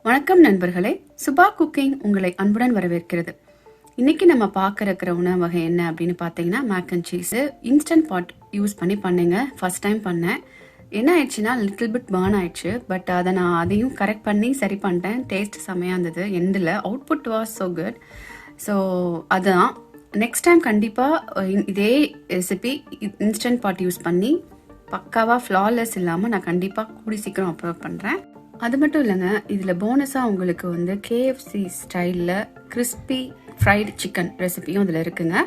வணக்கம் நண்பர்களே, சுபா குக்கிங் உங்களை அன்புடன் வரவேற்கிறது. இன்னைக்கு நம்ம பார்க்க இருக்கிற உணவு வகை என்ன அப்படின்னு பார்த்தீங்கன்னா mac and cheese. Instant pot use பண்ணி பண்ணேங்க. ஃபர்ஸ்ட் டைம் பண்ணேன். என்ன ஆயிடுச்சுன்னா லிட்டில் பிட் பர்ன் ஆயிடுச்சு. பட் அதையும் கரெக்ட் பண்ணி சரி பண்ணிட்டேன். டேஸ்ட் செம்மையாக இருந்தது. எண்டில் output was so good. So அதுதான் நெக்ஸ்ட் டைம் கண்டிப்பாக இதே ரெசிபி இன்ஸ்டன்ட் பாட் யூஸ் பண்ணி பக்காவாக ஃப்ளாலெஸ் இல்லாமல் நான் கண்டிப்பாக கூடி சீக்கிரம் அப்லோட் பண்ணுறேன். அது மட்டும் இல்லைங்க, இதில் போனஸாக உங்களுக்கு வந்து KFC ஸ்டைலில் கிறிஸ்பி ஃப்ரைடு சிக்கன் ரெசிபியும் இதில் இருக்குங்க.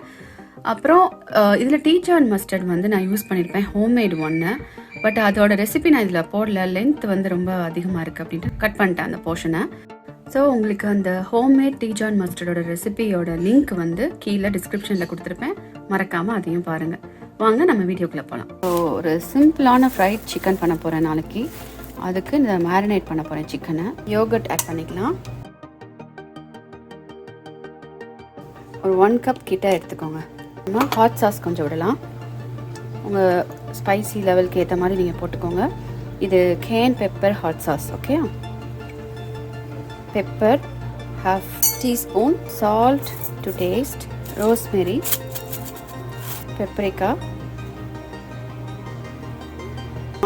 அப்புறம் இதில் டிஜான் மஸ்டர்ட் வந்து நான் யூஸ் பண்ணியிருப்பேன், ஹோம்மேட் ஒன்று. பட் அதோட ரெசிபி நான் இதில் போடல, லென்த் வந்து ரொம்ப அதிகமாக இருக்குது அப்படின்ட்டு கட் பண்ணிட்டேன் அந்த போர்ஷனை. ஸோ உங்களுக்கு அந்த ஹோம்மேட் டிஜான் மஸ்டர்டோட ரெசிபியோட லிங்க் வந்து கீழே டிஸ்கிரிப்ஷனில் கொடுத்துருப்பேன். மறக்காமல் அதையும் பாருங்கள். வாங்க நம்ம வீடியோக்குள்ளே போகலாம். ஸோ ஒரு சிம்பிளான ஃப்ரைட் சிக்கன் பண்ண போகிறேன் நாளைக்கு. அதுக்கு இந்த மேரினேட் பண்ண போகிறேன் சிக்கனை. யோகர்ட் ஆட் பண்ணிக்கலாம். ஒரு 1 கப் கிட்ட எடுத்துக்கோங்க. நம்ம ஹாட் சாஸ் கொஞ்சம் விடலாம். உங்கள் ஸ்பைசி லெவலுக்கு ஏற்ற மாதிரி நீங்கள் போட்டுக்கோங்க. இது can pepper hot sauce. Okay, pepper 1/2 teaspoon, salt to taste, rosemary, பெப்பரிக்கா,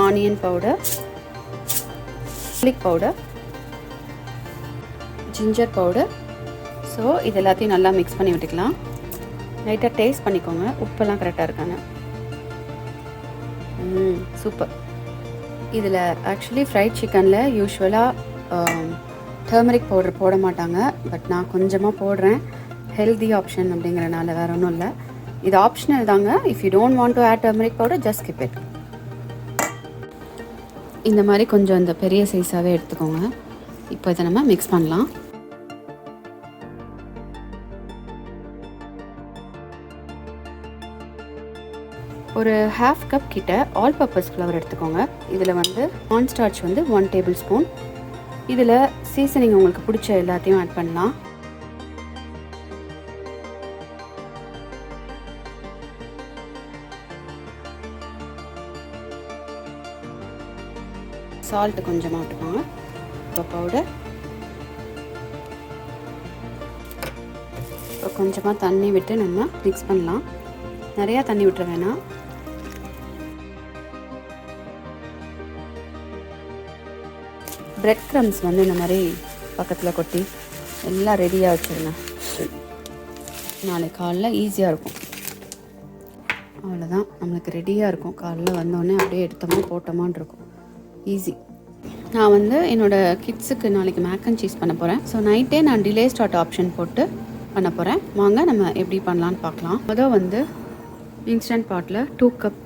onion powder, garlic powder, ginger powder. So இது எல்லாத்தையும் நல்லா மிக்ஸ் பண்ணி விட்டுக்கலாம். லைட்டாக டேஸ்ட் பண்ணிக்கோங்க, உப்பெல்லாம் கரெக்டாக இருக்காங்க. சூப்பர். இதில் ஆக்சுவலி ஃப்ரைட் சிக்கனில் யூஸ்வலாக டர்மரிக் பவுடர் போட மாட்டாங்க. பட் நான் கொஞ்சமாக போடுறேன், ஹெல்தி ஆப்ஷன் அப்படிங்கிறனால, வேறு ஒன்றும் இல்லை. இது ஆப்ஷனல் தாங்க. If you don't want to add turmeric powder, just skip it. இந்த மாதிரி கொஞ்சம் இந்த பெரிய சைஸாகவே எடுத்துக்கோங்க. இப்போ இதை நம்ம மிக்ஸ் பண்ணலாம். ஒரு 1/2 கப் கிட்ட ஆல் பர்பஸ் ஃப்ளவர் எடுத்துக்கோங்க. இதில் வந்து கார்ன் ஸ்டார்ச் வந்து 1 டேபிள் ஸ்பூன். இதில் சீசனிங் உங்களுக்கு பிடிச்ச எல்லாத்தையும் ஆட் பண்ணலாம். சால்ட்டு கொஞ்சமாக விட்டுக்கோங்க. பவுடர், இப்போ கொஞ்சமாக தண்ணி விட்டு நம்ம மிக்ஸ் பண்ணலாம். நிறையா தண்ணி விட்டுற வேணாம். பிரெட் க்ரம்ஸ் வந்து இந்த மாதிரி பக்கத்தில் கொட்டி எல்லாம் ரெடியாக வச்சுருங்க. நாளைக்கு காலைல ஈஸியாக இருக்கும். அவ்வளோதான், நம்மளுக்கு ரெடியாக இருக்கும். காலைல வந்தோடனே அப்படியே எடுத்தோமா போட்டோமான் இருக்கும். ஈஸி. நான் வந்து என்னோடய கிட்ஸுக்கு நாளைக்கு மேக் அண்ட் சீஸ் பண்ண போகிறேன். ஸோ நைட்டே நான் டிலே ஸ்டார்ட் ஆப்ஷன் போட்டு பண்ண போகிறேன். வாங்க நம்ம எப்படி பண்ணலான்னு பார்க்கலாம். முதல் வந்து இன்ஸ்டன்ட் பாட்டில் 2 கப்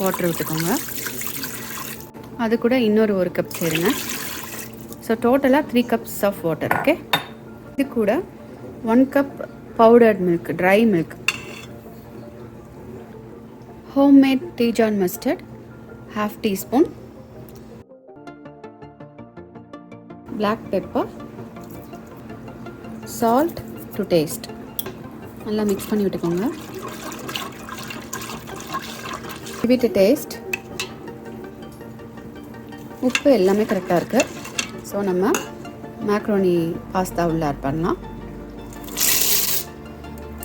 வாட்டர் விட்டுக்கோங்க. அது கூட இன்னொரு 1 கப் சேருங்க. ஸோ டோட்டலாக 3 கப்ஸ் ஆஃப் வாட்டர். ஓகே, இது கூட 1 cup powdered milk, try milk, homemade design mustard 1/2 teaspoon, black pepper, salt to taste. நல்லா மிக்ஸ் பண்ணி விட்டுக்கோங்க. give it a taste. உப்பு எல்லாமே கரெக்டாக இருக்குது. ஸோ நம்ம மேக்ரோனி பாஸ்தா உள்ள ஆட் பண்ணலாம்.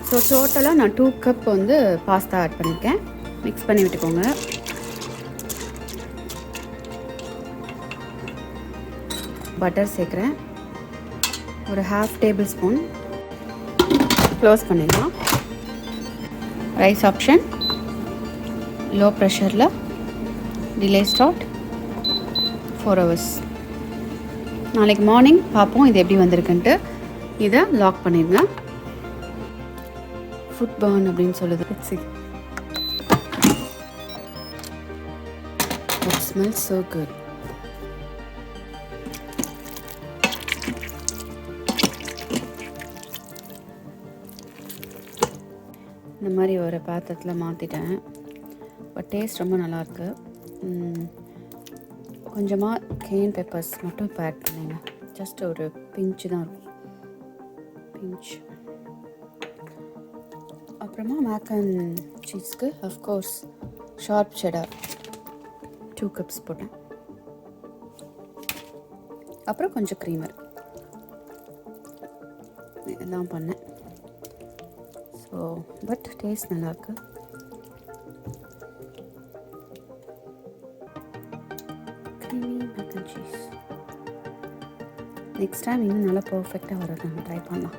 ஸோ டோட்டலாக நான் 2 கப் வந்து பாஸ்தா ஆட் பண்ணியிருக்கேன். மிக்ஸ் பண்ணி விட்டுக்கோங்க. பட்டர் சேர்க்குறேன், ஒரு 1/2 டேபிள் ஸ்பூன். க்ளோஸ் பண்ணிடலாம். ரைஸ் ஆப்ஷன், லோ ப்ரெஷரில், டிலே ஸ்டார்ட், 4 hours. நாளைக்கு மார்னிங் பார்ப்போம் இது எப்படி வந்திருக்குன்ட்டு. இதை லாக் பண்ணிடுங்க. ஃபுட் பர்ன் அப்படின்னு சொல்லுது. It smells so good. இந்த மாதிரி ஒரு பாத்திரத்தில் மாற்றிட்டேன். பட் டேஸ்ட் ரொம்ப நல்லாயிருக்கு. கொஞ்சமாக கேன் பெப்பர்ஸ் மட்டும் இப்போ ஆட் பண்ணிங்க. ஜஸ்ட் ஒரு பிஞ்சு தான் இருக்கும், பிஞ்ச். அப்புறமா மேக் அண்ட் சீஸ்க்கு அஃப்கோர்ஸ் ஷார்ப் செடார் 2 கப்ஸ் போட்டேன். அப்புறம் கொஞ்சம் க்ரீமர். இதெல்லாம் பண்ணேன். ஸோ பட் டேஸ்ட் நல்லாயிருக்கு. Creamy mac and cheese. Next time இன்னும் நல்லா பர்ஃபெக்டாக வரும், நம்ம ட்ரை பண்ணலாம்.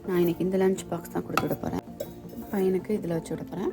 நான் இன்றைக்கி இந்த லஞ்ச் பாக்ஸ் தான் கொடுத்து விட போகிறேன். பையனுக்கு இதில் வச்சு விட போகிறேன்.